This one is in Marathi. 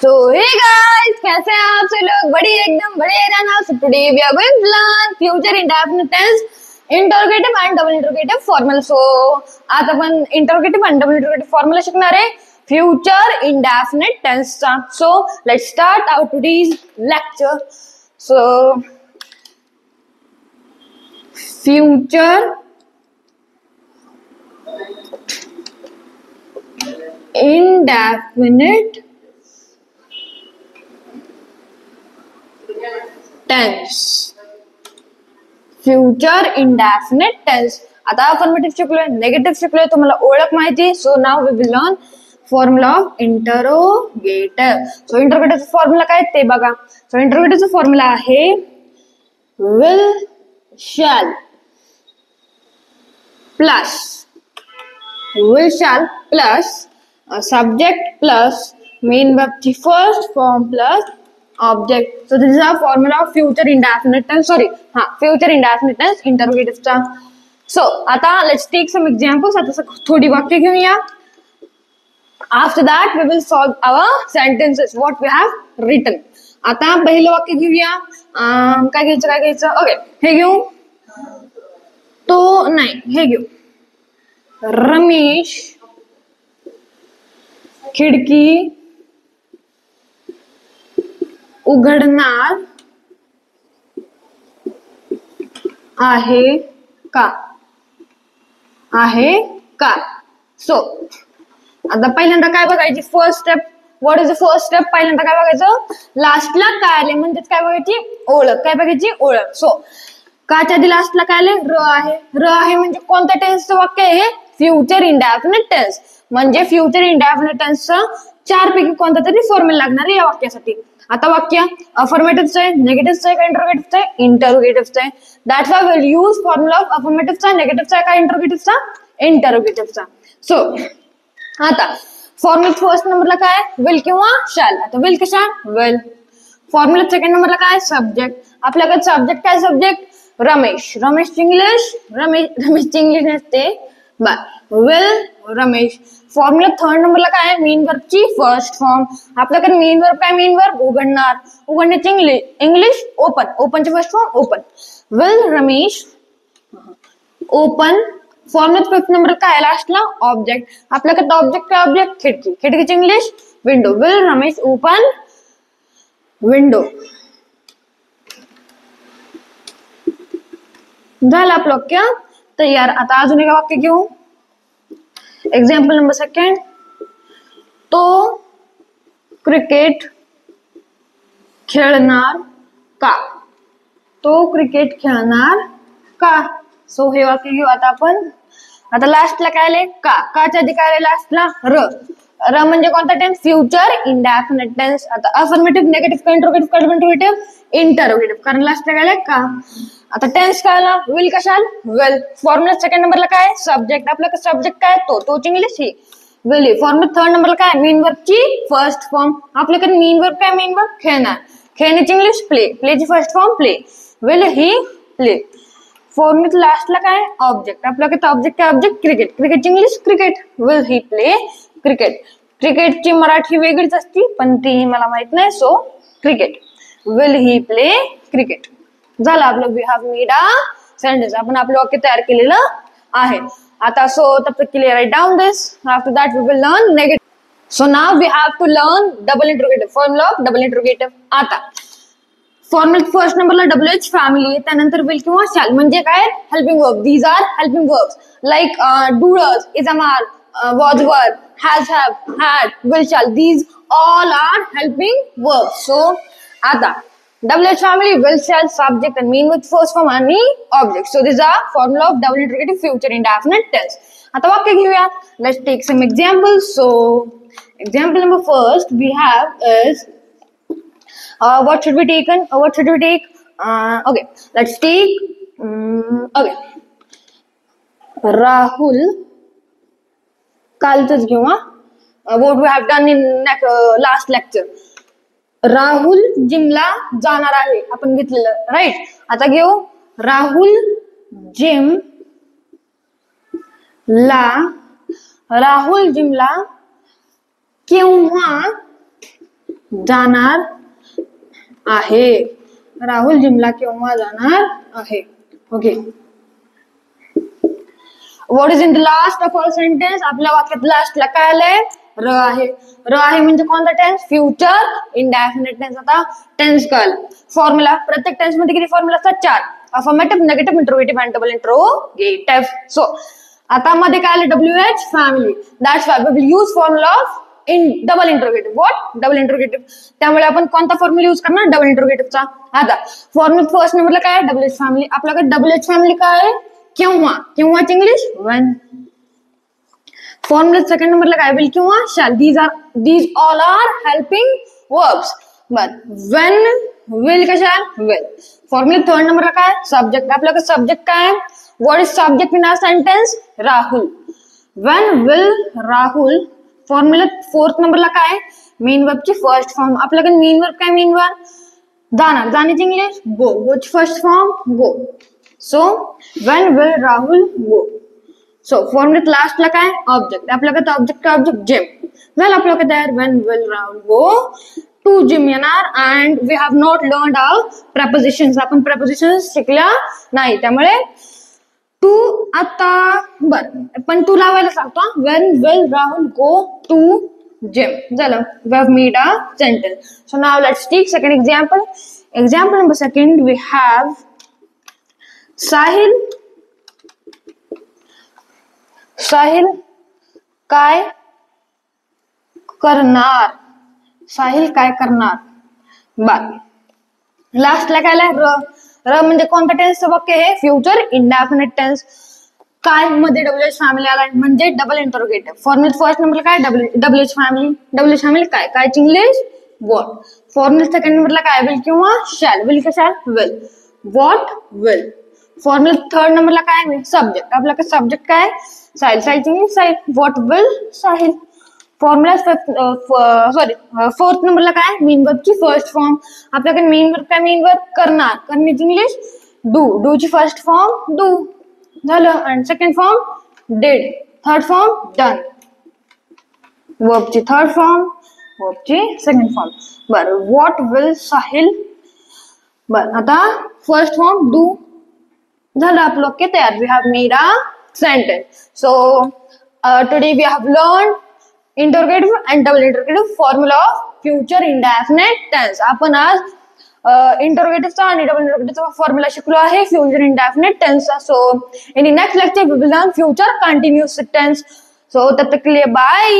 So hey guys, कैसे हैं आप सब लोग? बढ़िया एकदम बढ़िया रहना। So today we are going to learn future indefinite tense, interrogative and double interrogative formal. So आज आपण interrogative and double interrogative formula शिकणार आहे future indefinite tense चा. So let's start our today's lecture. So future indefinite tense. Future indefinite tense. आता अफर्मेटिव्ह शिकलोय, नेगेटिव्ह शिकलोय, तुम्हाला ओळख माहिती. So now we will learn formula of interrogative. So interrogative formula काय ते बघा. सो इंटरोगेटिव्हचा फॉर्म्युला आहे will shall plus subject plus main वर्बची first form plus object. So this is our formula of future indefinite tense. Future indefinite tense interrogative चा. So आता let's take some examples. आता थोडी वाक्य घेऊया. After that we will solve our sentences what we have written. आता पहिलं वाक्य घेऊया. काय घ्यायचं ओके हे घेऊ. तो नाही हे घेऊ. रमेश खिडकी उघडणार आहे का. सो आता पहिल्यांदा काय बघायची first step. What is the first step. पहिल्यांदा काय बघायचं लास्टला काय आले म्हणजेच काय बघायची ओळख. काय बघायची ओळख. सो काच्या आधी लास्टला काय आले र आहे म्हणजे कोणत्या टेन्सचं वाक्य आहे फ्युचर इंडेफिनिट टेन्स. म्हणजे फ्युचर इंडेफिनिट टेन्सचं चार पैकी कोणता तरी फॉर्म्युला लागणार आहे या वाक्यासाठी. आता वाक्य अफर्मेटिव्हचं आहे, नेगेटिव्हचं आहे का इंटरोगेटिव्हचं आहे इंटरोगेटिव्हचं आहे. That's why will use formula of अफर्मेटिव्हचा, नेगेटिव्हचा का इंटरोगेटिव्हचा इंटरोगेटिव्हचा. सो आता फॉर्म्युला फर्स्ट नंबरला काय विल किंवा शॅल. आता विल कशा विल. फॉर्म्युला सेकंड नंबरला काय सब्जेक्ट. आपल्याकडे सब्जेक्ट काय सब्जेक्ट रमेश. रमेश इंग्लिश नसते विल रमेश. फॉर्म्युला थर्ड नंबरला काय मेन वर्बची फर्स्ट फॉर्म. आपल्याकडे मेन वर्ब काय मेन वर्ब उघडण्याची इंग्लिश ओपनची first form open. Will Ramesh open. Formula fifth number काय लास्टला ऑब्जेक्ट. आपल्याकडे ऑब्जेक्ट काय ऑब्जेक्ट खिडकीची English window. Will Ramesh open window. झालं आपलं वाक्य तयार. आता अजून एक वाक्य घेऊ. Example number second. तो क्रिकेट खेळणार का. सो हे वाक्य घेऊ आता आपण. आता लास्टला काय आले काच्या आधी काय आले लास्टला र म्हणजे कोणता टेन्स फ्युचर इंडेफिनिट टेन्स. आता अफर्मेटिव्ह नेगेटिव्ह इंटरोगेटिव्ह कारण लास्टला काय आले का. आता टेन्स काय आला विल कशाल विल. फॉर्म्युला सेकंड नंबरला काय सब्जेक्ट. आपल्याकडे सब्जेक्ट काय तोच इंग्लिश ही विल. फॉर्म्युला थर्ड नंबरला काय मेन वर्बची फर्स्ट फॉर्म. आपल्याकडे मेन वर्ब काय मेन वर्ब खेळण्याची इंग्लिश प्लेची first form play. Will he play. Formula लास्टला काय ऑब्जेक्ट. आपल्याकडे ऑब्जेक्ट काय ऑब्जेक्ट क्रिकेटची English cricket. Will he play cricket. क्रिकेटची मराठी वेगळीच असती पण ती मला माहित नाही. So cricket will he play cricket. झालं आपलं we have made a sentence. आपण आपलं वाक्य तयार केलेलं आहे. आता सो तब तक के लिए write down this. After that we will learn negative. So now we have to learn double interrogative. Formula of double interrogative. आता फॉर्म्युला फर्स्ट नंबरला डब्ल्यूएच फॅमिली त्यानंतर विल किंवा शॅल म्हणजे काय helping verb. These are helping verbs like do does is am are was were has have had will shall. These all are helping verbs. So आता WH family will shall subject and mean with first form आणि object. So this is a formula of double interrogative future indefinite tense. आता वाक्य घेऊया. Let's take some examples. So example number first we have is what should we take? Okay, let's take okay. Rahul कालच घेऊ. what we have done in last lecture. Rahul जिमला जाणार आहे आपण घेतलेलं राईट. आता घेऊ राहुल जिमला केव्हा जाणार आहे. राहुल जिमला केव्हा जाणार आहे. Okay. What is in the last of all sentence. आपल्या वाक्यात लास्टला काय आलंय. र आहे. र आहे म्हणजे कोणता टेन्स. Future indefinite tense. आता टेन्स कळलं. फॉर्म्युला. प्रत्येक टेन्स मध्ये किती फॉर्म्युला असतात. 4. अफर्मेटिव्ह, निगेटिव्ह, इंट्रोगेटिव्ह आणि डबल इंट्रोगेटिव्ह. सो आता मध्ये काय आलं. WH family. That's why we will use formula of in double interrogative. What. Double interrogative. त्यामुळे आपण कोणता फॉर्म्युला यूज करणार. डबल इंट्रोगेटिव्हचा. आता फॉर्म्युला फर्स्ट नंबरला काय. WH family. आपल्याकडे WH फॅमिली काय आहे. केव्हा. केव्हाच इंग्लिश when. फॉर्म्युला सेकंड नंबरला काय. will किंवा shall. these all are helping verbs. but when, will का shall. will. फॉर्म्युला थर्ड नंबरला काय. सब्जेक्ट. आपल्याकडे सब्जेक्ट काय. what is subject in our sentence. Rahul. when will Rahul. Formula fourth नंबरला काय. मेन वर्ब ची फर्स्ट फॉर्म. आपल्याकडे मेन वर्ब काय. मेन वर्ब जाणार. जाण्याची इंग्लिश go. go ची first form go. So when will Rahul go. So formulate लास्टला काय. ऑब्जेक्ट. आपल्याकडे ऑब्जेक्ट काय. Object gym. वेल आपल्याकडे तयार. when will Rahul go to gym येणार. and we have not learned our prepositions. आपण prepositions शिकल्या नाही. त्यामुळे टू आता बर पण टू लावायला सांगतो. when will Rahul go to gym. झालं. we have made a sentence. So now let's take second example. Example number second we have Sahil. Sahil काय करणार. साहिल काय करणार. बाकी लास्टला काय आलाय. र. र म्हणजे कोणता टेन्सचं वाक्य हे. Future indefinite tense. काय मध्ये WH फॅमिली आलाय म्हणजे डबल इंटरोगेटिव्ह. फॉर्म्युला फर्स्ट नंबरला काय. WH family. WH फॅमिली काय. कायची इंग्लिश व्हॉट. फॉर्म्युला सेकंड नंबरला काय. will किंवा shall. will का shall. will. what will. Formula third नंबरला काय. सब्जेक्ट. आपल्याकडे सब्जेक्ट काय. Sahil. Sahil Sahil. What will Sahil. Formula fourth नंबरला काय. मेन वर्ब ची फर्स्ट फॉर्म. आपल्याकडे मेन वर्ब काय. मेन वर्ब करणार. करण्याची इंग्लिश डू. डू ची फर्स्ट फॉर्म डू. झालं. आणि second form did. Third form done. Verb ची थर्ड फॉर्म. वर्ब ची सेकंड फॉर्म. बरं. What will Sahil. बरं आता फर्स्ट फॉर्म डू. झालं. आप लोग के तयार. We have made a sentence. So today we have learn interrogative and double interrogative formula of future indefinite tense. आपण आज इंटरोगेटिव्हचा आणि डबल इंटरोगेटिव्हचा फॉर्म्युला शिकलो आहे फ्युचर इंडेफिनिट टेन्सचा. So in the next lecture we will learn future continuous tense. So तब तक के लिए बाय.